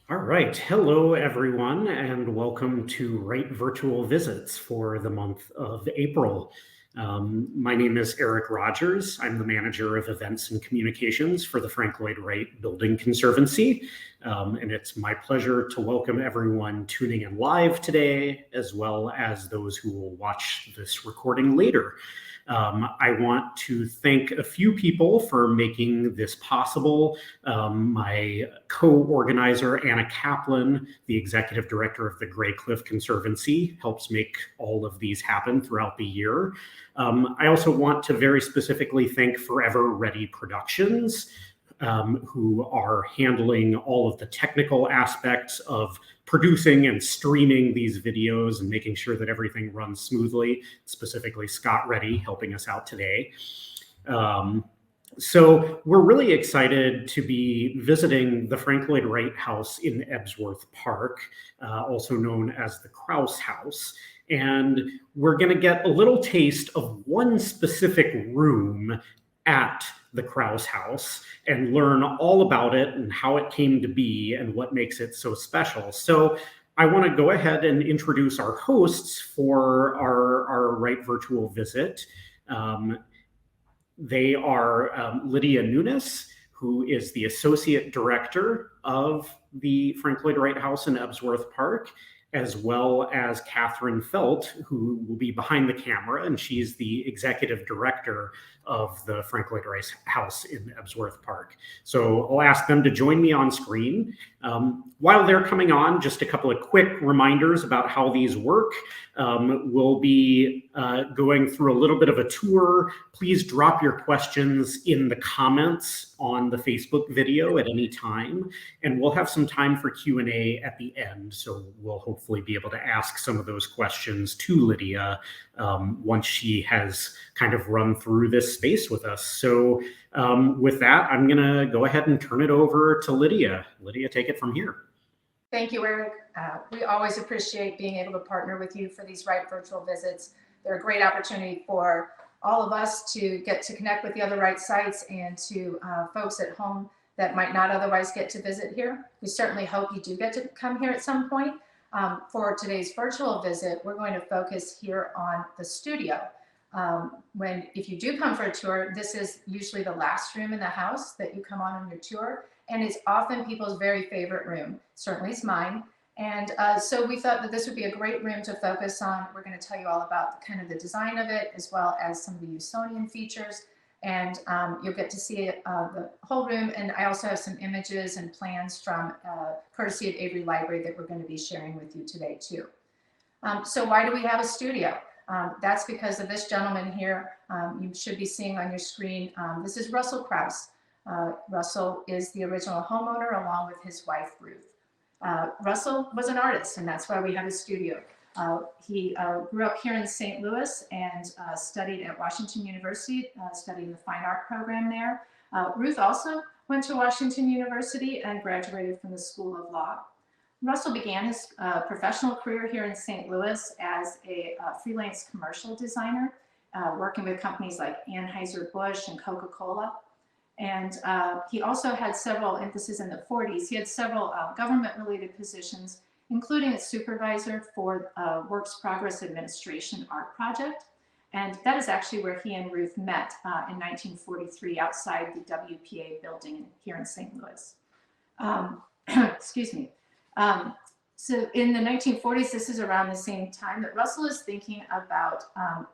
All right. Hello, everyone, and welcome to Wright Virtual Visits for the month of April. My name is Eric Rogers. I'm the manager of events and communications for the Frank Lloyd Wright Building Conservancy. And it's my pleasure to welcome everyone tuning in live today, as well as those who will watch this recording later. I want to thank a few people for making this possible. My co-organizer, Anna Kaplan, the executive director of the Grey Cliff Conservancy, helps make all of these happen throughout the year. I also want to very specifically thank Forever Ready Productions, who are handling all of the technical aspects of producing and streaming these videos and making sure that everything runs smoothly, specifically Scott Reddy helping us out today. So we're really excited to be visiting the Frank Lloyd Wright House in Ebsworth Park, also known as the Kraus House. And we're going to get a little taste of one specific room at the Kraus House and learn all about it and how it came to be and what makes it so special. So I want to go ahead and introduce our hosts for our Wright virtual visit. They are Lydia Nunes, who is the Associate Director of the Frank Lloyd Wright House in Ebsworth Park, as well as Catherine Felt, who will be behind the camera, and she's the Executive Director of the Frank Lloyd Wright House in Ebsworth Park. So I'll ask them to join me on screen. While they're coming on, just a couple of quick reminders about how these work. We'll be going through a little bit of a tour. Please drop your questions in the comments on the Facebook video at any time, and we'll have some time for Q&A at the end. So we'll hopefully be able to ask some of those questions to Lydia once she has kind of run through this space with us. So with that, I'm going to go ahead and turn it over to Lydia. Lydia, take it from here. Thank you, Eric. We always appreciate being able to partner with you for these Wright virtual visits. They're a great opportunity for all of us to get to connect with the other Wright sites and to folks at home that might not otherwise get to visit here. We certainly hope you do get to come here at some point. For today's virtual visit, we're going to focus here on the studio. If you do come for a tour, this is usually the last room in the house that you come on your tour, and it's often people's very favorite room. Certainly it's mine. And so we thought that this would be a great room to focus on. We're going to tell you all about kind of the design of it, as well as some of the Usonian features. And you'll get to see the whole room. And I also have some images and plans from courtesy of Avery Library that we're going to be sharing with you today too. So why do we have a studio? That's because of this gentleman here. You should be seeing on your screen. This is Russell Kraus. Russell is the original homeowner along with his wife, Ruth. Russell was an artist, and that's why we have a studio. He grew up here in St. Louis and studied at Washington University, studying the fine art program there. Ruth also went to Washington University and graduated from the School of Law. Russell began his professional career here in St. Louis as a freelance commercial designer, working with companies like Anheuser-Busch and Coca-Cola. And he also had several emphases in the 40s. He had several government-related positions, including a supervisor for Works Progress Administration art project. And that is actually where he and Ruth met in 1943 outside the WPA building here in St. Louis. Excuse me. So in the 1940s, this is around the same time that Russell is thinking about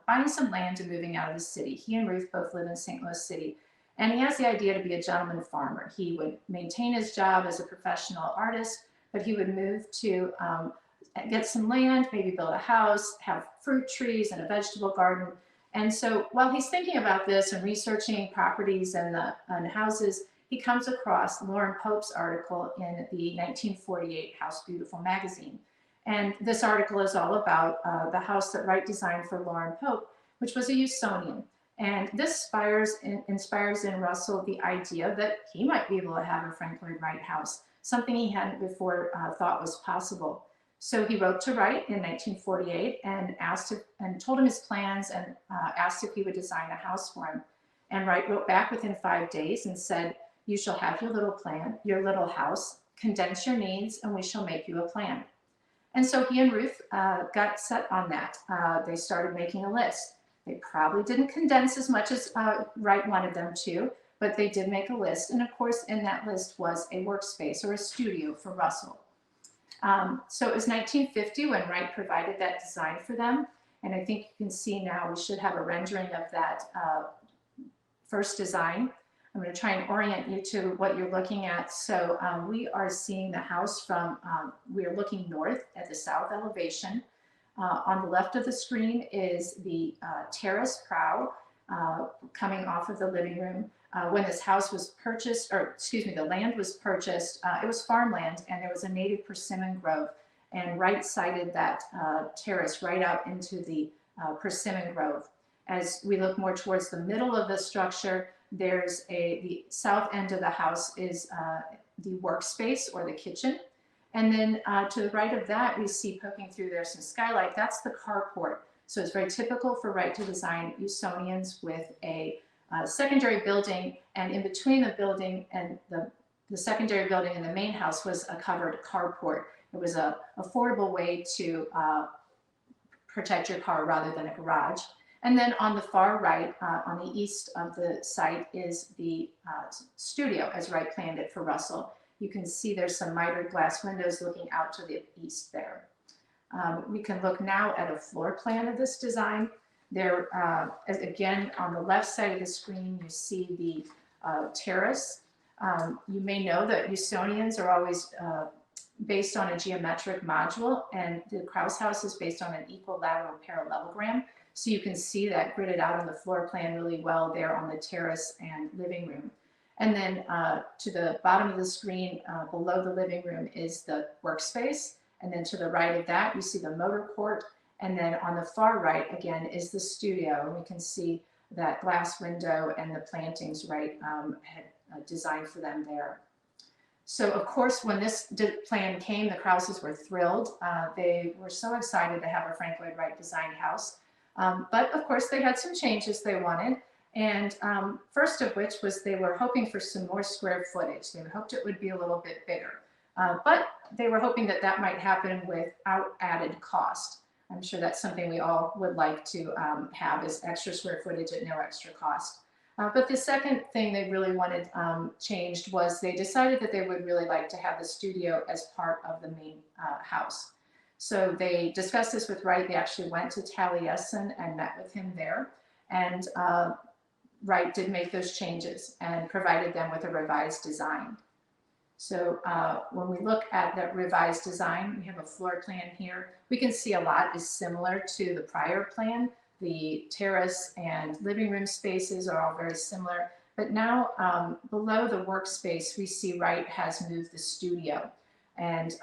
buying some land and moving out of the city. He and Ruth both live in St. Louis City. And he has the idea to be a gentleman farmer. He would maintain his job as a professional artist, but he would move to get some land, maybe build a house, have fruit trees and a vegetable garden. And so while he's thinking about this and researching properties and houses, he comes across Lauren Pope's article in the 1948 House Beautiful magazine. And this article is all about the house that Wright designed for Lauren Pope, which was a Usonian. And this inspires in Russell the idea that he might be able to have a Frank Lloyd Wright house, something he hadn't before thought was possible. So he wrote to Wright in 1948 and told him his plans and asked if he would design a house for him. And Wright wrote back within 5 days and said, "You shall have your little plan, your little house, condense your needs, and we shall make you a plan. And so he and Ruth got set on that. They started making a list. They probably didn't condense as much as Wright wanted them to, but they did make a list. And of course, in that list was a workspace or a studio for Russell. So it was 1950 when Wright provided that design for them. And I think you can see now we should have a rendering of that first design. I'm going to try and orient you to what you're looking at. So we are seeing the house from, we are looking north at the south elevation. On the left of the screen is the terrace prow coming off of the living room. When this house was purchased, or excuse me, the land was purchased, it was farmland and there was a native persimmon grove. And Wright sited that terrace right out into the persimmon grove. As we look more towards the middle of the structure, there's the south end of the house is the workspace or the kitchen. And then to the right of that, we see poking through there some skylight. That's the carport. So it's very typical for Wright to design Usonians with a secondary building. And in between the building and the secondary building and the main house was a covered carport. It was an affordable way to protect your car rather than a garage. And then on the far right, on the east of the site, is the studio as Wright planned it for Russell. You can see there's some mitered glass windows looking out to the east there. We can look now at a floor plan of this design. There, again, on the left side of the screen, you see the terrace. You may know that Usonians are always based on a geometric module, and the Kraus house is based on an equilateral parallelogram. So you can see that gridded out on the floor plan really well there on the terrace and living room. And then to the bottom of the screen, below the living room, is the workspace. And then to the right of that, you see the motor court. And then on the far right, again, is the studio. And we can see that glass window and the plantings Wright had designed for them there. So of course, when this plan came, the Krauses were thrilled. They were so excited to have a Frank Lloyd Wright designed house. But of course, they had some changes they wanted. And first of which was they were hoping for some more square footage. They hoped it would be a little bit bigger. But they were hoping that that might happen without added cost. I'm sure that's something we all would like to have, is extra square footage at no extra cost. But the second thing they really wanted changed was they decided that they would really like to have the studio as part of the main house. So they discussed this with Wright. They actually went to Taliesin and met with him there. And Wright did make those changes and provided them with a revised design. So when we look at that revised design, we have a floor plan here. We can see a lot is similar to the prior plan. The terrace and living room spaces are all very similar. But now below the workspace, we see Wright has moved the studio and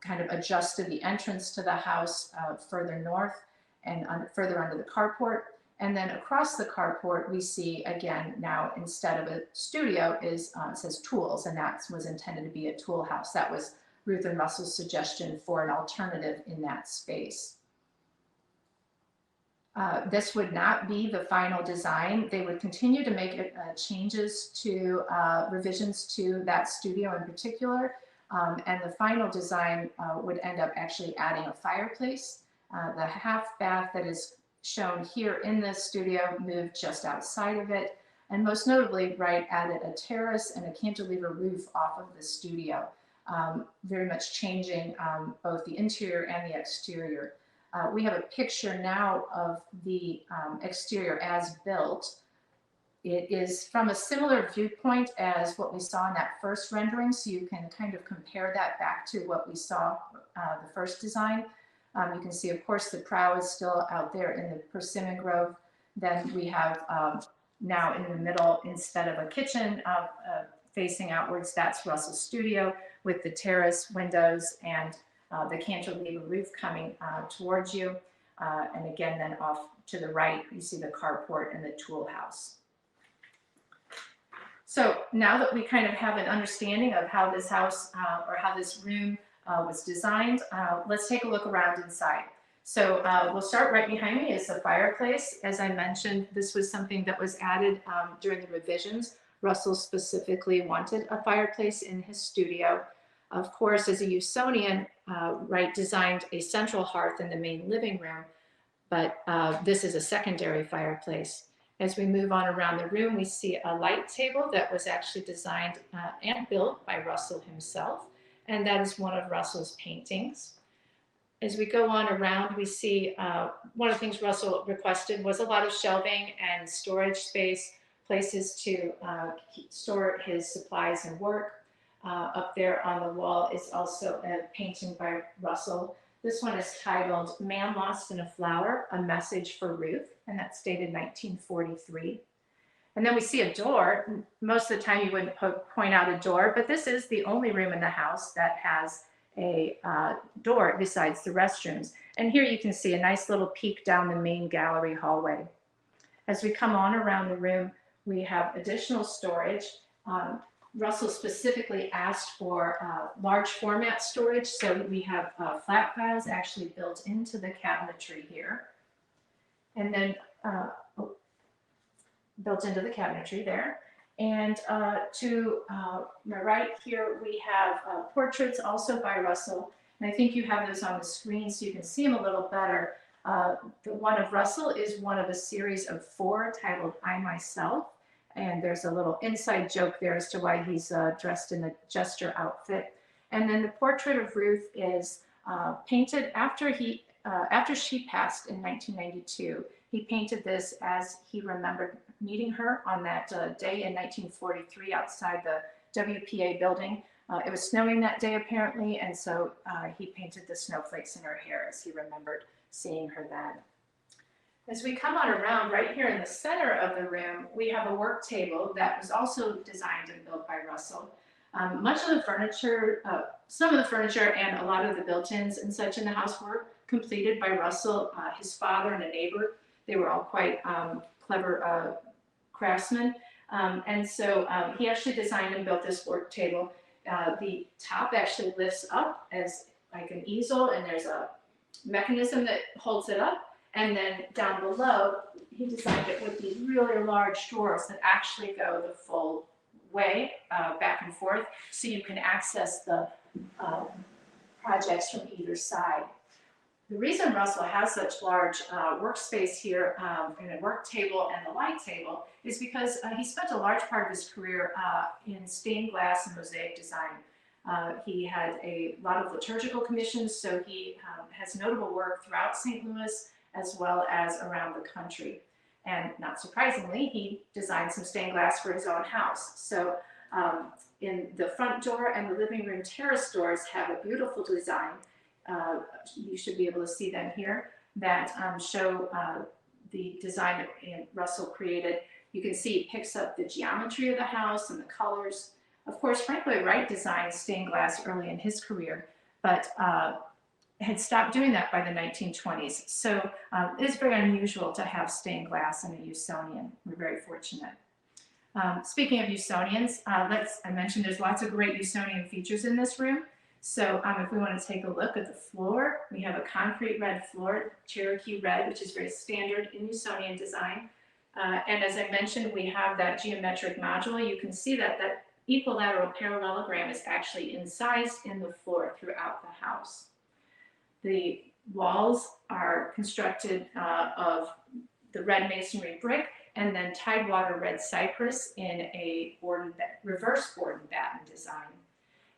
kind of adjusted the entrance to the house further north and further under the carport. And then across the carport, we see, again, now instead of a studio it says tools, and that was intended to be a tool house. That was Ruth and Russell's suggestion for an alternative in that space. This would not be the final design. They would continue to make changes to revisions to that studio in particular. And the final design would end up actually adding a fireplace. The half bath that is shown here in the studio moved just outside of it. And most notably, Wright added a terrace and a cantilever roof off of the studio, very much changing both the interior and the exterior. We have a picture now of the exterior as built. It is from a similar viewpoint as what we saw in that first rendering, so you can kind of compare that back to what we saw the first design. You can see, of course, the prow is still out there in the persimmon grove. Then we have now in the middle, instead of a kitchen facing outwards, that's Russell's studio with the terrace windows and the cantilever roof coming towards you. And again, then off to the right, you see the carport and the tool house. So now that we kind of have an understanding of how this house or how this room was designed, let's take a look around inside. So we'll start right behind me is the fireplace. As I mentioned, this was something that was added during the revisions. Russell specifically wanted a fireplace in his studio. Of course, as a Usonian, Wright designed a central hearth in the main living room, but this is a secondary fireplace. As we move on around the room, we see a light table that was actually designed and built by Russell himself, and that is one of Russell's paintings. As we go on around, we see one of the things Russell requested was a lot of shelving and storage space, places to store his supplies and work. Up there on the wall is also a painting by Russell. This one is titled Man Lost in a Flower, A Message for Ruth, and that's dated 1943. And then we see a door. Most of the time you wouldn't point out a door, but this is the only room in the house that has a door besides the restrooms. And here you can see a nice little peek down the main gallery hallway. As we come on around the room, we have additional storage. Russell specifically asked for large format storage, so we have flat files actually built into the cabinetry here. And then built into the cabinetry there. And to my right here, we have portraits also by Russell. And I think you have those on the screen so you can see them a little better. The one of Russell is one of a series of 4 titled I Myself. And there's a little inside joke there as to why he's dressed in a jester outfit. And then the portrait of Ruth is painted after she passed in 1992. He painted this as he remembered meeting her on that day in 1943 outside the WPA building. It was snowing that day apparently, and so he painted the snowflakes in her hair as he remembered seeing her then. As we come on around, right here in the center of the room, we have a work table that was also designed and built by Russell. Much of the furniture, some of the furniture and a lot of the built-ins and such in the house were completed by Russell, his father and a neighbor. They were all quite clever craftsmen. And so he actually designed and built this work table. The top actually lifts up as like an easel, and there's a mechanism that holds it up. And then down below, he designed it with these really large drawers that actually go the full way back and forth, so you can access the projects from either side. The reason Russell has such large workspace here in a work table and the light table is because he spent a large part of his career in stained glass and mosaic design. He had a lot of liturgical commissions, so he has notable work throughout St. Louis as well as around the country. And not surprisingly, he designed some stained glass for his own house. So in the front door and the living room terrace doors have a beautiful design. You should be able to see them here that show the design that Russell created. You can see it picks up the geometry of the house and the colors. Of course, Frank Lloyd Wright designed stained glass early in his career, but had stopped doing that by the 1920s. So it is very unusual to have stained glass in a Usonian. We're very fortunate. Speaking of Usonians, I mentioned there's lots of great Usonian features in this room. So if we want to take a look at the floor, we have a concrete red floor, Cherokee red, which is very standard in Usonian design. And as I mentioned, we have that geometric module. You can see that that equilateral parallelogram is actually incised in the floor throughout the house. The walls are constructed of the red masonry brick and then Tidewater red cypress in a reverse board and batten design.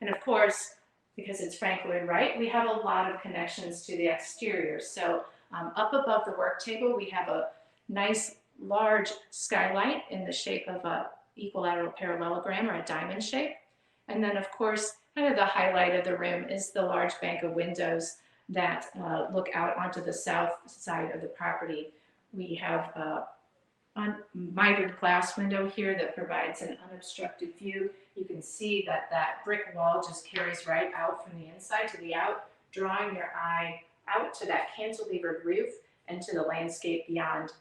And of course, because it's Frank Lloyd Wright, we have a lot of connections to the exterior. So up above the work table, we have a nice large skylight in the shape of a equilateral parallelogram or a diamond shape. And then of course, kind of the highlight of the room is the large bank of windows that look out onto the south side of the property. We have a mitered glass window here that provides an unobstructed view. You can see that that brick wall just carries right out from the inside to the out, drawing your eye out to that cantilevered roof and to the landscape beyond.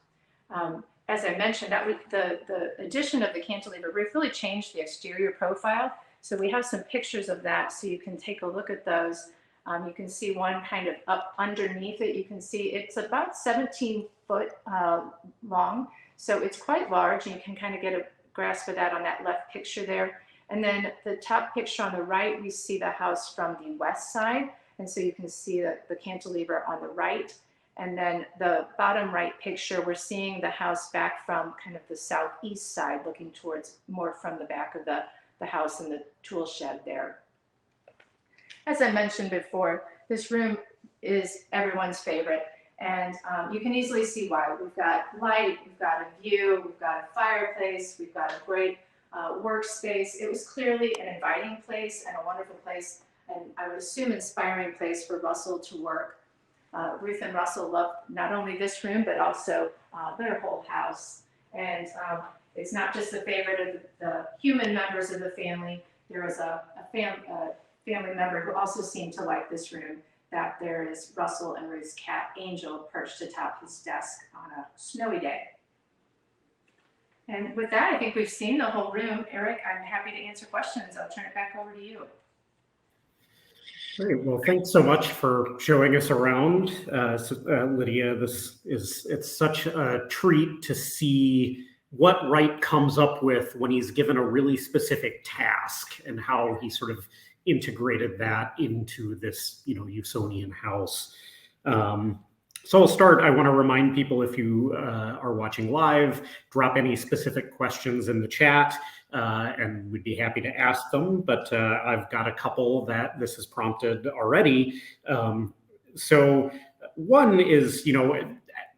As I mentioned, that was the addition of the cantilever roof really changed the exterior profile. So we have some pictures of that, so you can take a look at those. You can see one kind of up underneath it. You can see it's about 17 foot long, so it's quite large, and you can kind of get a grasp of that on that left picture there. And then the top picture on the right, we see the house from the west side. And so you can see the cantilever on the right. And then the bottom right picture, we're seeing the house back from kind of the southeast side, looking towards more from the back of the house and the tool shed there. As I mentioned before, this room is everyone's favorite. And you can easily see why. We've got light, we've got a view, we've got a fireplace, we've got a great workspace. It was clearly an inviting place and a wonderful place, and I would assume inspiring place for Russell to work. Ruth and Russell loved not only this room, but also their whole house. And it's not just the favorite of the human members of the family. There was a family member who also seemed to like this room. That there is Russell and Ruth's cat, Angel, perched atop his desk on a snowy day. And with that, I think we've seen the whole room. Eric, I'm happy to answer questions. I'll turn it back over to you. Great. Well, thanks so much for showing us around, Lydia. It's such a treat to see what Wright comes up with when he's given a really specific task and how he sort of integrated that into this, Usonian house. So I'll start. I want to remind people, if you are watching live, drop any specific questions in the chat, and we'd be happy to ask them. But I've got a couple that this has prompted already. So one is,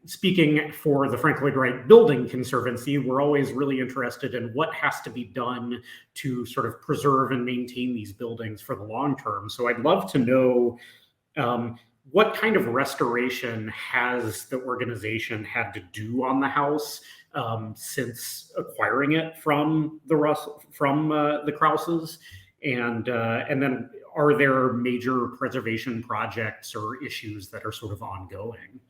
speaking for the Frank Lloyd Wright Building Conservancy, we're always really interested in what has to be done to sort of preserve and maintain these buildings for the long term. So I'd love to know what kind of restoration has the organization had to do on the house since acquiring it from the Krauses, and then are there major preservation projects or issues that are sort of ongoing?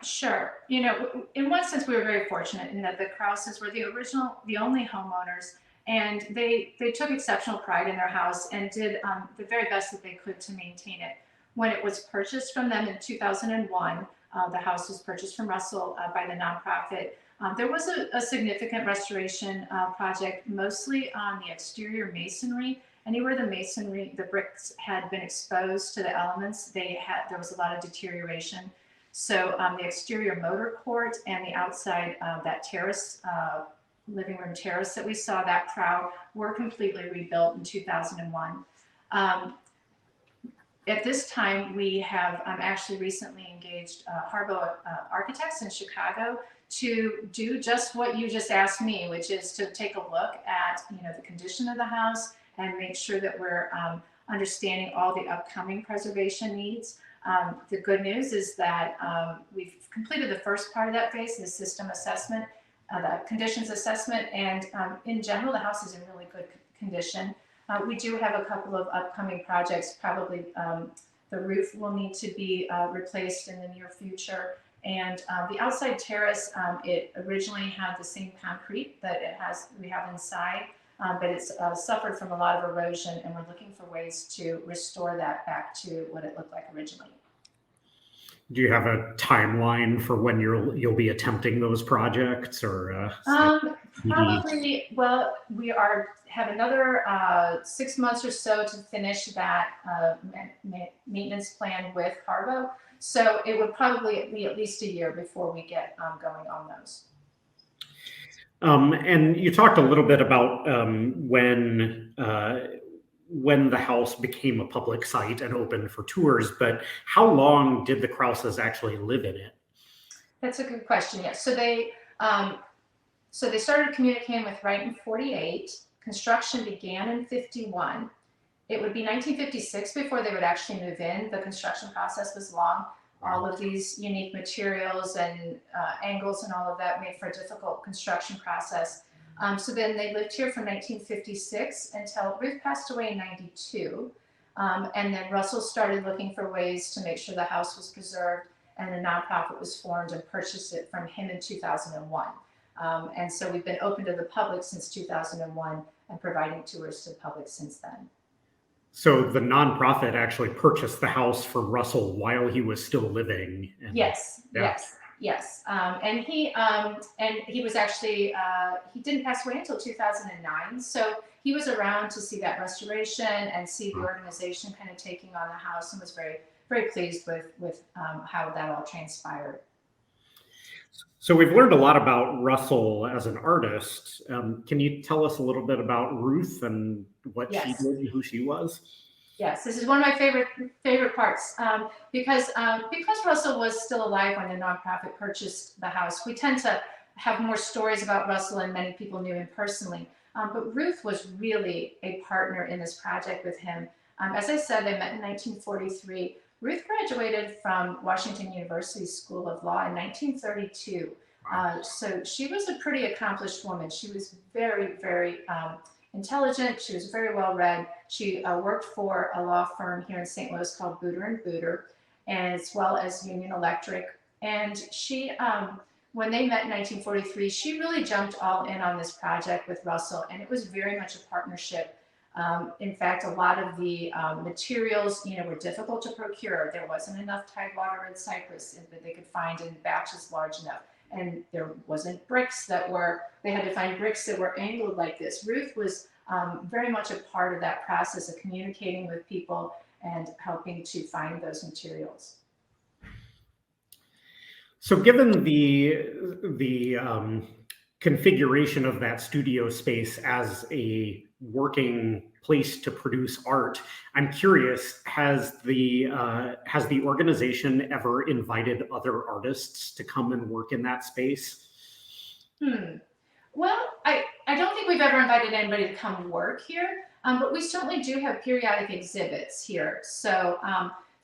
Sure. In one sense, we were very fortunate in that the Krauses were the only homeowners, and they took exceptional pride in their house and did the very best that they could to maintain it. When it was purchased from them in 2001, the house was purchased from Russell by the nonprofit. There was a significant restoration project, mostly on the exterior masonry. Anywhere the bricks had been exposed to the elements, there was a lot of deterioration. So the exterior motor court and the outside, that terrace, living room terrace that we saw, that prow, were completely rebuilt in 2001. At this time, we have actually recently engaged Harbo Architects in Chicago to do just what you just asked me, which is to take a look at the condition of the house and make sure that we're understanding all the upcoming preservation needs. The good news is that we've completed the first part of that phase, the system assessment, the conditions assessment, and in general, the house is in really good condition. We do have a couple of upcoming projects. Probably the roof will need to be replaced in the near future. And the outside terrace, it originally had the same concrete that we have inside, but it's suffered from a lot of erosion, and we're looking for ways to restore that back to what it looked like originally. Do you have a timeline for when you'll be attempting those projects, or? Probably. Well, we have another 6 months or so to finish that maintenance plan with Harbo. So it would probably be at least a year before we get going on those. And you talked a little bit about when the house became a public site and open for tours, but how long did the Krauses actually live in it? That's a good question. Yes. So they started communicating with Wright in 48. Construction began in 51. It would be 1956 before they would actually move in. The construction process was long. All of these unique materials and angles and all of that made for a difficult construction process. So then they lived here from 1956 until Ruth passed away in 92. And then Russell started looking for ways to make sure the house was preserved, and a nonprofit was formed and purchased it from him in 2001. And so we've been open to the public since 2001 and providing tours to the public since then. So the nonprofit actually purchased the house from Russell while he was still living. Yes, yeah. yes. Yes, and he was actually he didn't pass away until 2009. So he was around to see that restoration and see the organization kind of taking on the house, and was very pleased with how that all transpired. So we've learned a lot about Russell as an artist. Can you tell us a little bit about Ruth and what she Yes. did and who she was? Yes, this is one of my favorite parts, because Russell was still alive when the nonprofit purchased the house. We tend to have more stories about Russell, and many people knew him personally. But Ruth was really a partner in this project with him. As I said, they met in 1943. Ruth graduated from Washington University School of Law in 1932. So she was a pretty accomplished woman. She was very intelligent. She was very well read. She worked for a law firm here in St. Louis called Booter and Booter, as well as Union Electric. And she, when they met in 1943, she really jumped all in on this project with Russell, and it was very much a partnership. In fact, a lot of the materials, were difficult to procure. There wasn't enough tidewater red cypress that they could find in batches large enough. And there wasn't bricks they had to find bricks that were angled like this. Ruth was very much a part of that process of communicating with people and helping to find those materials. So given the configuration of that studio space as a working place to produce art, I'm curious, has the organization ever invited other artists to come and work in that space? Well, I don't think we've ever invited anybody to come work here, but we certainly do have periodic exhibits here. So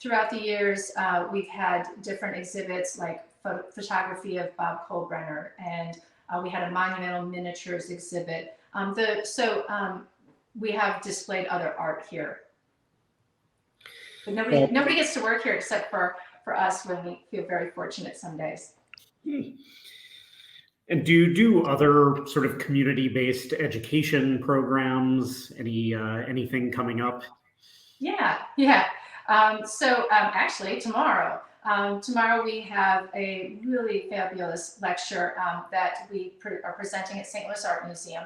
throughout the years, we've had different exhibits like photography of Bob Kohlbrenner, and we had a monumental miniatures exhibit. We have displayed other art here. But nobody gets to work here except for us, when we feel very fortunate some days. And do you do other sort of community-based education programs? Anything coming up? Yeah. Actually, tomorrow we have a really fabulous lecture that we are presenting at St. Louis Art Museum.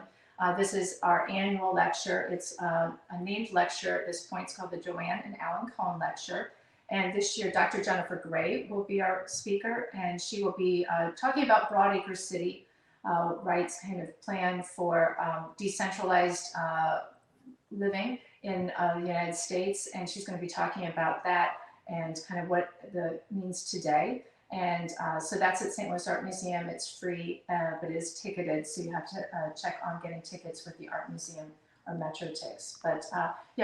This is our annual lecture. It's a named lecture at this point. It's called the Joanne and Alan Cohn Lecture. And this year, Dr. Jennifer Gray will be our speaker, and she will be talking about Broadacre City, Wright's kind of plan for decentralized living in the United States. And she's going to be talking about that and kind of what it means today. And so that's at St. Louis Art Museum. It's free, but it is ticketed, so you have to check on getting tickets with the Art Museum or MetroTix. But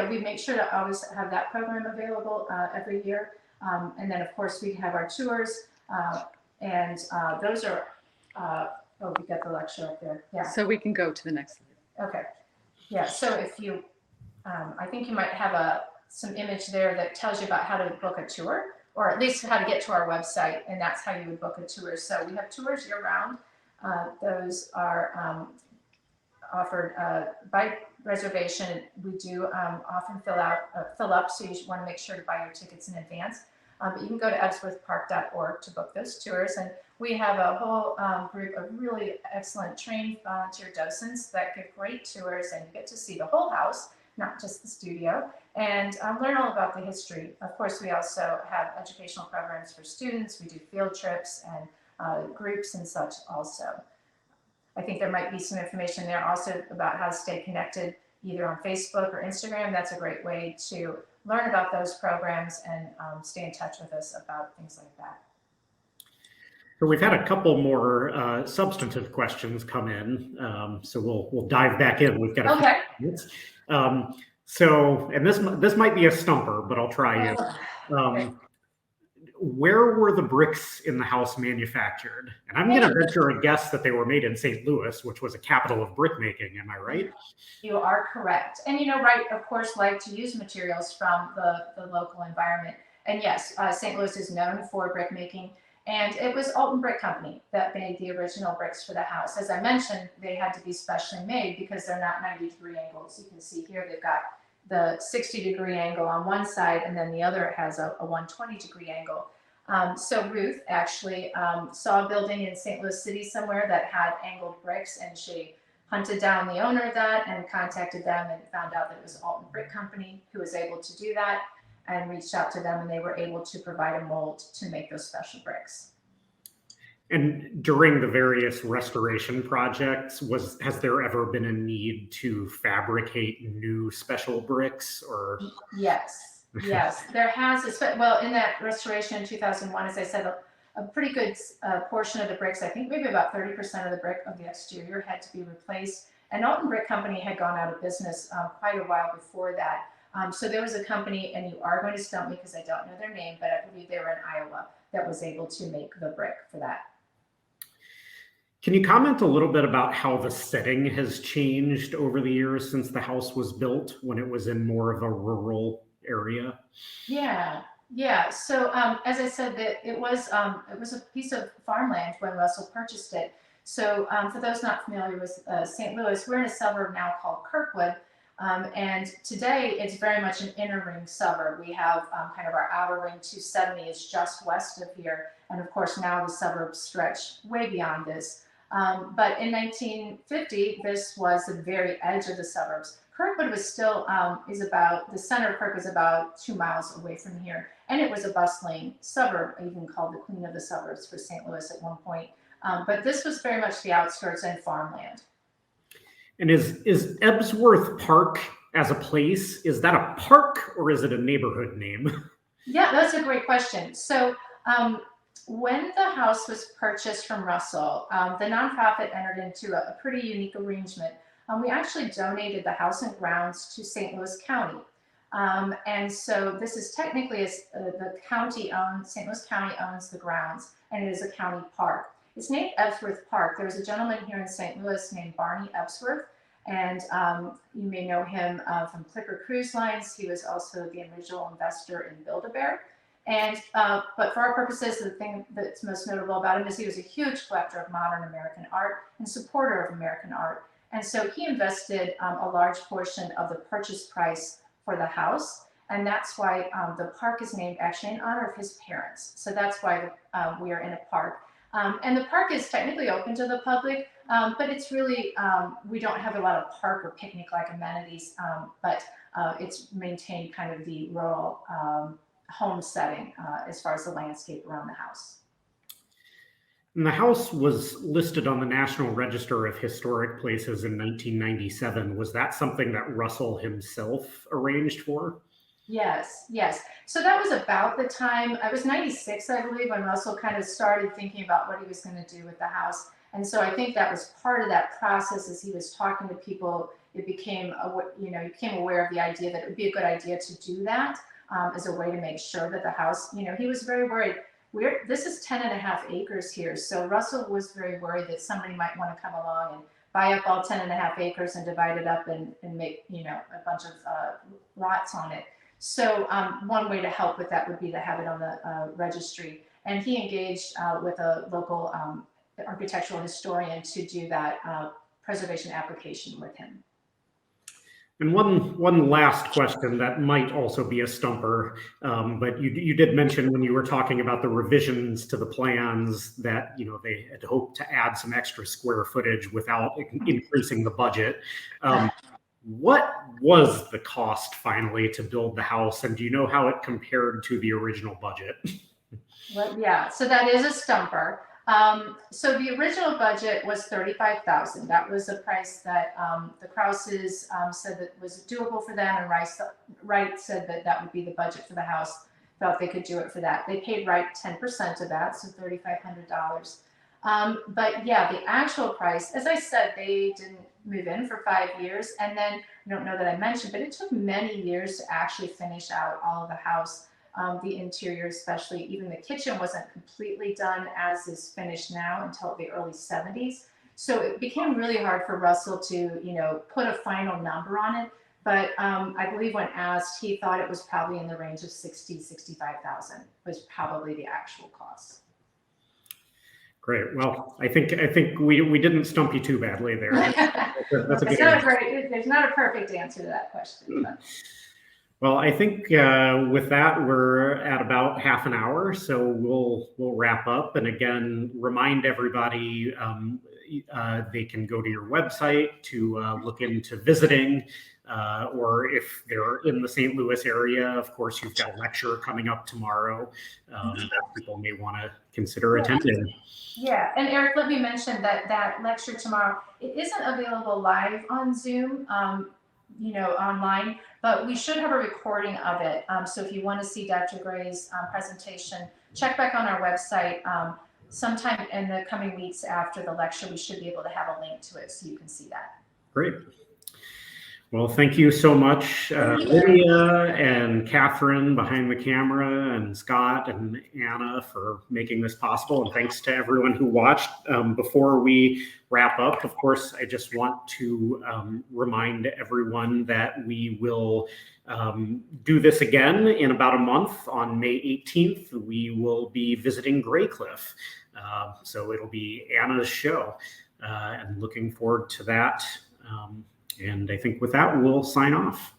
we make sure to always have that program available every year. And then, of course, we have our tours, and those are, we got the lecture up there. Yeah. So we can go to the next slide. Okay. Yeah, so if you, I think you might have some image there that tells you about how to book a tour, or at least how to get to our website, and that's how you would book a tour. So we have tours year-round. Those are offered by reservation. We do often fill up, so you want to make sure to buy your tickets in advance. But you can go to ebsworthpark.org to book those tours. And we have a whole group of really excellent trained volunteer docents that give great tours, and you get to see the whole house, not just the studio, and learn all about the history. Of course, we also have educational programs for students. We do field trips and groups and such also. I think there might be some information there also about how to stay connected either on Facebook or Instagram. That's a great way to learn about those programs and stay in touch with us about things like that. So we've had a couple more substantive questions come in, so we'll dive back in. We've got a few minutes. So, and this might be a stumper, but I'll try it. Where were the bricks in the house manufactured? And I'm going to venture a guess that they were made in St. Louis, which was a capital of brick making. Am I right? You are correct. And Wright, of course, liked to use materials from the local environment. And yes, St. Louis is known for brick making. And it was Alton Brick Company that made the original bricks for the house. As I mentioned, they had to be specially made because they're not 90-degree angles. You can see here they've got the 60-degree angle on one side, and then the other has a 120-degree angle. So Ruth actually saw a building in St. Louis City somewhere that had angled bricks, and she hunted down the owner of that and contacted them and found out that it was Alton Brick Company who was able to do that, and reached out to them, and they were able to provide a mold to make those special bricks. And during the various restoration projects, has there ever been a need to fabricate new special bricks, or? Yes, there has. Well, in that restoration in 2001, as I said, a pretty good portion of the bricks, I think maybe about 30% of the brick of the exterior had to be replaced. And Alton Brick Company had gone out of business quite a while before that. So there was a company, and you are going to stump me because I don't know their name, but I believe they were in Iowa, that was able to make the brick for that. Can you comment a little bit about how the setting has changed over the years since the house was built, when it was in more of a rural area? Yeah. So as I said, that it was a piece of farmland when Russell purchased it. So for those not familiar with St. Louis, we're in a suburb now called Kirkwood. And today it's very much an inner ring suburb. We have kind of our outer ring 270 is just west of here. And of course, now the suburbs stretch way beyond this. But in 1950, this was the very edge of the suburbs. Kirkwood was still, the center of Kirk is about 2 miles away from here. And it was a bustling suburb, even called the Queen of the Suburbs for St. Louis at one point. But this was very much the outskirts and farmland. And is Ebsworth Park as a place, is that a park or is it a neighborhood name? Yeah, that's a great question. So when the house was purchased from Russell, the nonprofit entered into a pretty unique arrangement. We actually donated the house and grounds to St. Louis County. And so this is technically the county owns, St. Louis County owns the grounds, and it is a county park. It's named Ebsworth Park. There was a gentleman here in St. Louis named Barney Ebsworth, and you may know him from Clipper Cruise Lines. He was also the original investor in Build-A-Bear. And but for our purposes, the thing that's most notable about him is he was a huge collector of modern American art and supporter of American art. And so he invested a large portion of the purchase price for the house. And that's why the park is named actually in honor of his parents. So that's why we are in a park. And the park is technically open to the public, but it's really, we don't have a lot of park or picnic-like amenities, but it's maintained kind of the rural home setting as far as the landscape around the house. And the house was listed on the National Register of Historic Places in 1997. Was that something that Russell himself arranged for? Yes. So that was about the time, I was 96, I believe, when Russell kind of started thinking about what he was going to do with the house. And so I think that was part of that process as he was talking to people. It became, he became aware of the idea that it would be a good idea to do that as a way to make sure that the house, he was very worried. This is 10.5 acres here. So Russell was very worried that somebody might want to come along and buy up all 10.5 acres and divide it up and make, a bunch of lots on it. So one way to help with that would be to have it on the registry. And he engaged with a local architectural historian to do that preservation application with him. And one last question that might also be a stumper, but you did mention when you were talking about the revisions to the plans that they had hoped to add some extra square footage without increasing the budget. What was the cost finally to build the house, and do you know how it compared to the original budget? Well, yeah, so that is a stumper. So the original budget was $35,000. That was the price that the Krauses said that was doable for them, and Wright said that that would be the budget for the house. Felt they could do it for that. They paid Wright 10% of that, so $3,500. But yeah, the actual price, as I said, they didn't move in for 5 years, and then I don't know that I mentioned, but it took many years to actually finish out all of the house. The interior, especially, even the kitchen wasn't completely done as is finished now until the early 70s. So it became really hard for Russell to, put a final number on it. But I believe when asked, he thought it was probably in the range of $65,000 was probably the actual cost. Great. Well, I think we didn't stump you too badly there. That's a good There's not a perfect answer to that question. But. Well, I think with that, we're at about half an hour, so we'll wrap up. And again, remind everybody they can go to your website to look into visiting, or if they're in the St. Louis area, of course, you've got a lecture coming up tomorrow that people may want to consider attending. Yeah, and Eric, let me mention that lecture tomorrow, it isn't available live on Zoom, online, but we should have a recording of it. So if you want to see Dr. Gray's presentation, check back on our website. Sometime in the coming weeks after the lecture, we should be able to have a link to it so you can see that. Great. Well, thank you so much, Lydia and Catherine behind the camera, and Scott and Anna for making this possible. And thanks to everyone who watched. Before we wrap up, of course, I just want to remind everyone that we will do this again in about a month. On May 18th, we will be visiting Graycliff. So it'll be Anna's show, and looking forward to that. And I think with that, we'll sign off.